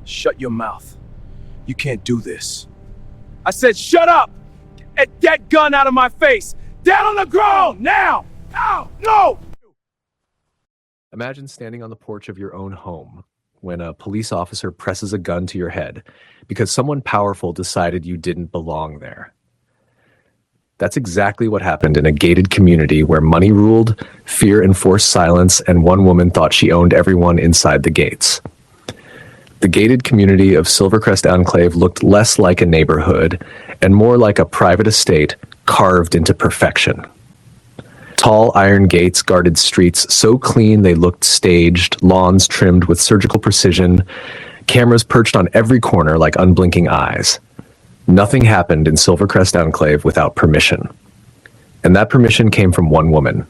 Shut your mouth. You can't do this. I said shut up! And get gun out of my face! Down on the ground, now! Ow, no! Imagine standing on the porch of your own home when a police officer presses a gun to your head because someone powerful decided you didn't belong there. That's exactly what happened in a gated community where money ruled, fear enforced silence, and one woman thought she owned everyone inside the gates. The gated community of Silvercrest Enclave looked less like a neighborhood and more like a private estate carved into perfection. Tall iron gates guarded streets so clean they looked staged, lawns trimmed with surgical precision, cameras perched on every corner like unblinking eyes. Nothing happened in Silvercrest Enclave without permission. And that permission came from one woman,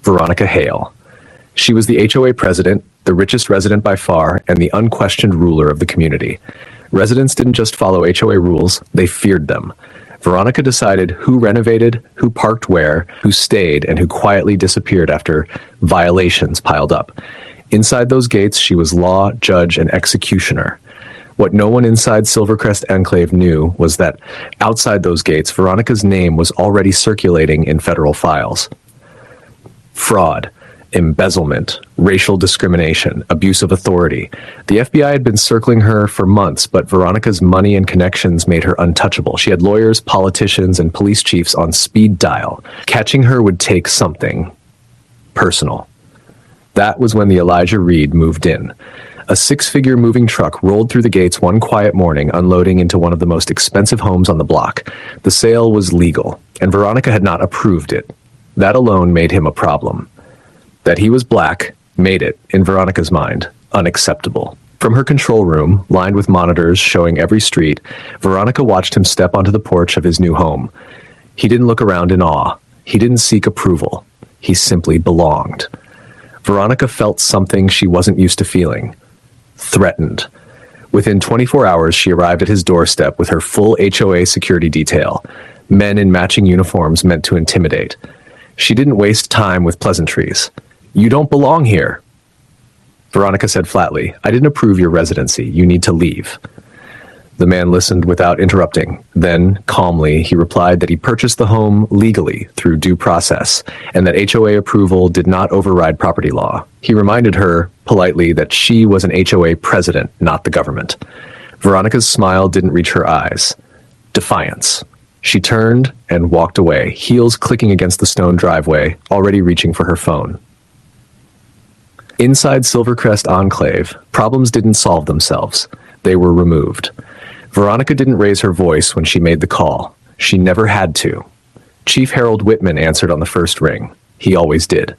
Veronica Hale. She was the HOA president, the richest resident by far, and the unquestioned ruler of the community. Residents didn't just follow HOA rules, they feared them. Veronica decided who renovated, who parked where, who stayed, and who quietly disappeared after violations piled up. Inside those gates, she was law, judge, and executioner. What no one inside Silvercrest Enclave knew was that outside those gates, Veronica's name was already circulating in federal files. Fraud, embezzlement, racial discrimination, abuse of authority. The FBI had been circling her for months, but Veronica's money and connections made her untouchable. She had lawyers, politicians, and police chiefs on speed dial. Catching her would take something personal. That was when the Elijah Reed moved in. A six-figure moving truck rolled through the gates one quiet morning, unloading into one of the most expensive homes on the block. The sale was legal, and Veronica had not approved it. That alone made him a problem. That he was black made it, in Veronica's mind, unacceptable. From her control room, lined with monitors showing every street, Veronica watched him step onto the porch of his new home. He didn't look around in awe. He didn't seek approval. He simply belonged. Veronica felt something she wasn't used to feeling. Threatened. Within 24 hours, she arrived at his doorstep with her full HOA security detail, men in matching uniforms meant to intimidate. She didn't waste time with pleasantries. "You don't belong here." Veronica said flatly, "I didn't approve your residency. You need to leave." The man listened without interrupting. Then, calmly, he replied that he purchased the home legally through due process, and that HOA approval did not override property law. He reminded her, politely, that she was an HOA president, not the government. Veronica's smile didn't reach her eyes. Defiance. She turned and walked away, heels clicking against the stone driveway, already reaching for her phone. Inside Silvercrest Enclave, problems didn't solve themselves. They were removed. Veronica didn't raise her voice when she made the call. She never had to. Chief Harold Whitman answered on the first ring. He always did.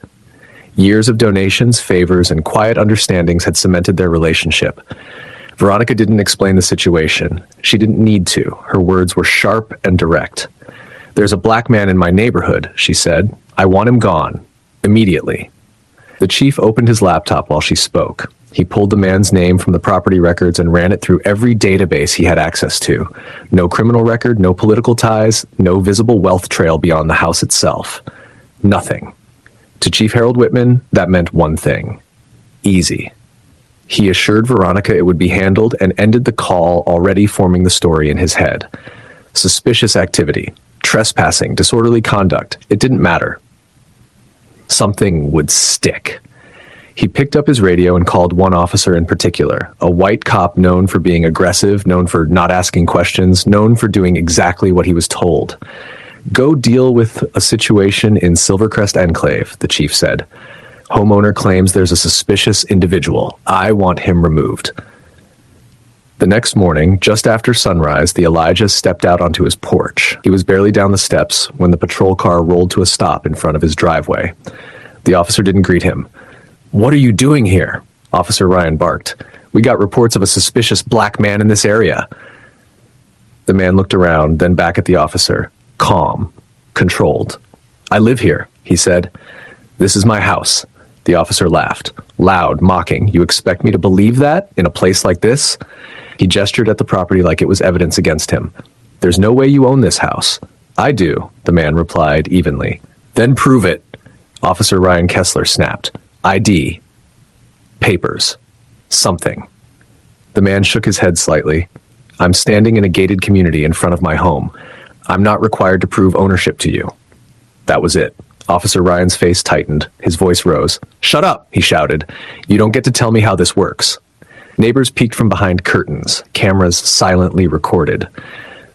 Years of donations, favors, and quiet understandings had cemented their relationship. Veronica didn't explain the situation. She didn't need to. Her words were sharp and direct. "There's a black man in my neighborhood," she said. "I want him gone. Immediately." The chief opened his laptop while she spoke. He pulled the man's name from the property records and ran it through every database he had access to. No criminal record, no political ties, no visible wealth trail beyond the house itself. Nothing. To Chief Harold Whitman, that meant one thing. Easy. He assured Veronica it would be handled and ended the call, already forming the story in his head. Suspicious activity, trespassing, disorderly conduct, it didn't matter. Something would stick. He picked up his radio and called one officer in particular, a white cop known for being aggressive, known for not asking questions, known for doing exactly what he was told. "Go deal with a situation in Silvercrest Enclave," the chief said. "Homeowner claims there's a suspicious individual. I want him removed." The next morning, just after sunrise, the Elijah stepped out onto his porch. He was barely down the steps when the patrol car rolled to a stop in front of his driveway. The officer didn't greet him. "What are you doing here?" Officer Ryan barked. "We got reports of a suspicious black man in this area." The man looked around, then back at the officer, calm, controlled. "I live here," he said. "This is my house." The officer laughed, loud, mocking. "You expect me to believe that in a place like this?" He gestured at the property like it was evidence against him. "There's no way you own this house." "I do," the man replied evenly. "Then prove it." Officer Ryan Kessler snapped. "ID. Papers. Something." The man shook his head slightly. I'm standing in a gated community in front of my home. I'm not required to prove ownership to you. That was it. Officer Ryan's face tightened. His voice rose. Shut up, he shouted. You don't get to tell me how this works. Neighbors peeked from behind curtains. Cameras silently recorded.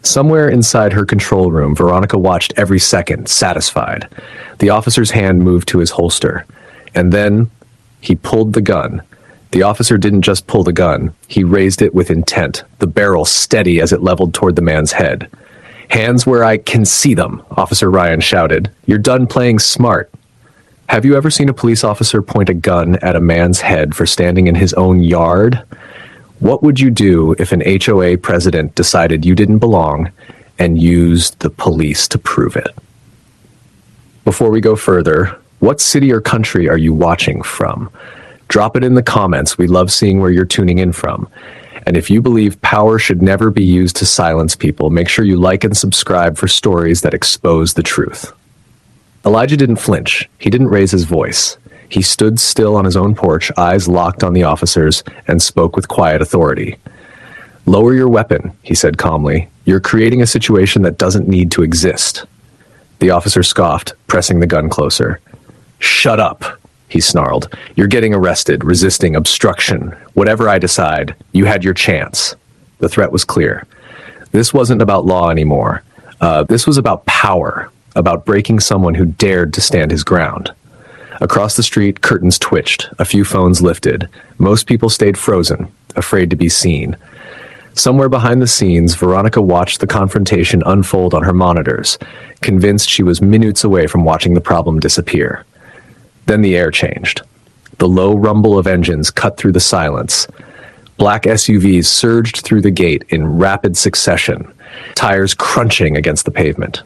Somewhere inside her control room, Veronica watched every second, satisfied. The officer's hand moved to his holster. And then he pulled the gun. The officer didn't just pull the gun. He raised it with intent, the barrel steady as it leveled toward the man's head. Hands where I can see them, Officer Ryan shouted. You're done playing smart. Have you ever seen a police officer point a gun at a man's head for standing in his own yard? What would you do if an HOA president decided you didn't belong and used the police to prove it? Before we go further, what city or country are you watching from? Drop it in the comments. We love seeing where you're tuning in from. And if you believe power should never be used to silence people, make sure you like and subscribe for stories that expose the truth. Elijah didn't flinch. He didn't raise his voice. He stood still on his own porch, eyes locked on the officers, and spoke with quiet authority. Lower your weapon, he said calmly. You're creating a situation that doesn't need to exist. The officer scoffed, pressing the gun closer. Shut up, he snarled. You're getting arrested, resisting, obstruction. Whatever I decide, you had your chance. The threat was clear. This wasn't about law anymore. This was about power, about breaking someone who dared to stand his ground. Across the street, curtains twitched. A few phones lifted. Most people stayed frozen, afraid to be seen. Somewhere behind the scenes, Veronica watched the confrontation unfold on her monitors, convinced she was minutes away from watching the problem disappear. Then the air changed. The low rumble of engines cut through the silence. Black SUVs surged through the gate in rapid succession, tires crunching against the pavement.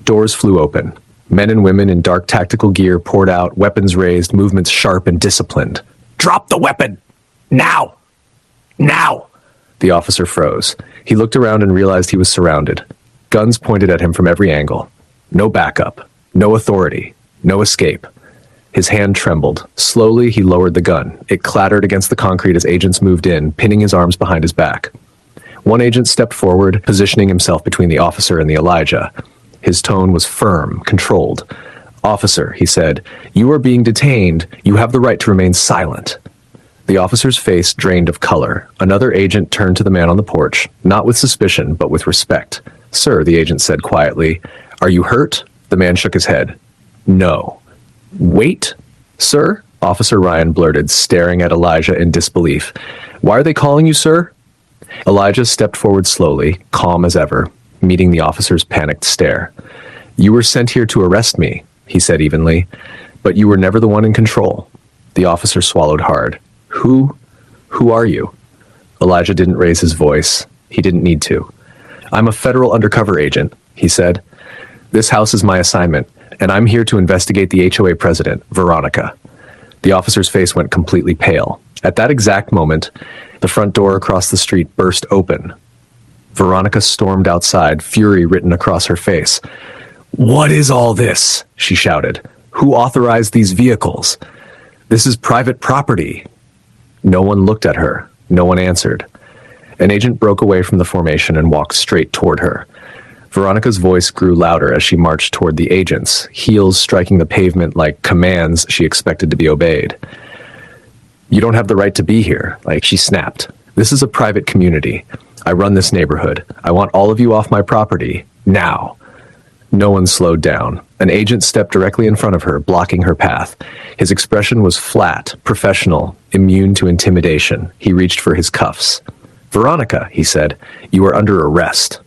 Doors flew open. Men and women in dark tactical gear poured out, weapons raised, movements sharp and disciplined. Drop the weapon! Now! Now! The officer froze. He looked around and realized he was surrounded. Guns pointed at him from every angle. No backup. No authority. No escape. His hand trembled. Slowly, he lowered the gun. It clattered against the concrete as agents moved in, pinning his arms behind his back. One agent stepped forward, positioning himself between the officer and the Elijah. His tone was firm, controlled. Officer, he said, you are being detained. You have the right to remain silent. The officer's face drained of color. Another agent turned to the man on the porch, not with suspicion, but with respect. Sir, the agent said quietly, are you hurt? The man shook his head. No. Wait, sir? Officer Ryan blurted, staring at Elijah in disbelief. Why are they calling you, sir? Elijah stepped forward slowly, calm as ever, meeting the officer's panicked stare. You were sent here to arrest me, he said evenly, but you were never the one in control. The officer swallowed hard. Who are you? Elijah didn't raise his voice. He didn't need to. I'm a federal undercover agent, he said. This house is my assignment, and I'm here to investigate the HOA president, Veronica. The officer's face went completely pale. At that exact moment, the front door across the street burst open. Veronica stormed outside, fury written across her face. What is all this? She shouted. Who authorized these vehicles? This is private property. No one looked at her. No one answered. An agent broke away from the formation and walked straight toward her. Veronica's voice grew louder as she marched toward the agents, heels striking the pavement like commands she expected to be obeyed. You don't have the right to be here, she snapped. This is a private community. I run this neighborhood. I want all of you off my property, now. No one slowed down. An agent stepped directly in front of her, blocking her path. His expression was flat, professional, immune to intimidation. He reached for his cuffs. Veronica, he said, you are under arrest.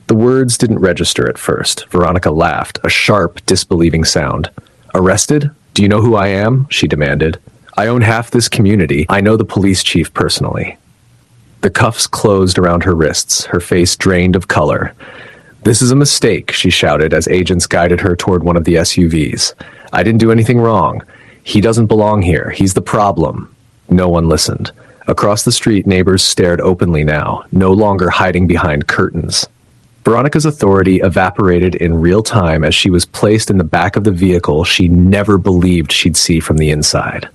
The words didn't register at first. Veronica laughed, a sharp, disbelieving sound. Arrested? Do you know who I am? She demanded. I own half this community. I know the police chief personally. The cuffs closed around her wrists, her face drained of color. This is a mistake, she shouted as agents guided her toward one of the SUVs. I didn't do anything wrong. He doesn't belong here. He's the problem. No one listened. Across the street, neighbors stared openly now, no longer hiding behind curtains. Veronica's authority evaporated in real time as she was placed in the back of the vehicle she never believed she'd see from the inside.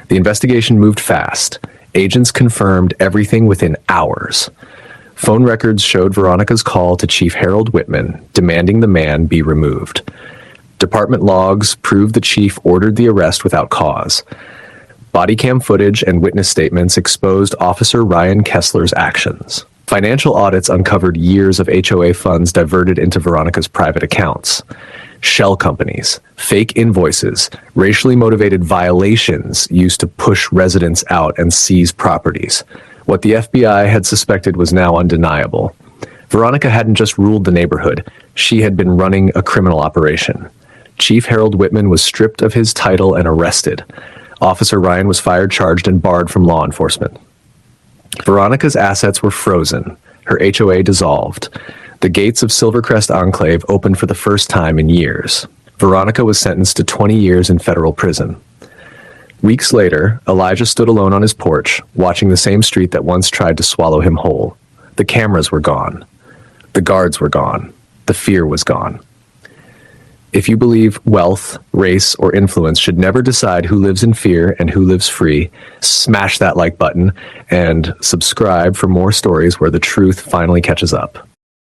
The investigation moved fast. Agents confirmed everything within hours. Phone records showed Veronica's call to Chief Harold Whitman, demanding the man be removed. Department logs proved the chief ordered the arrest without cause. Body cam footage and witness statements exposed Officer Ryan Kessler's actions. Financial audits uncovered years of HOA funds diverted into Veronica's private accounts. Shell companies, fake invoices, racially motivated violations used to push residents out and seize properties. What the FBI had suspected was now undeniable. Veronica hadn't just ruled the neighborhood, she had been running a criminal operation. Chief Harold Whitman was stripped of his title and arrested. Officer Ryan was fired, charged, and barred from law enforcement. Veronica's assets were frozen, her HOA dissolved. The gates of Silvercrest Enclave opened for the first time in years. Veronica was sentenced to 20 years in federal prison. Weeks later, Elijah stood alone on his porch, watching the same street that once tried to swallow him whole. The cameras were gone. The guards were gone. The fear was gone. If you believe wealth, race, or influence should never decide who lives in fear and who lives free, smash that like button and subscribe for more stories where the truth finally catches up.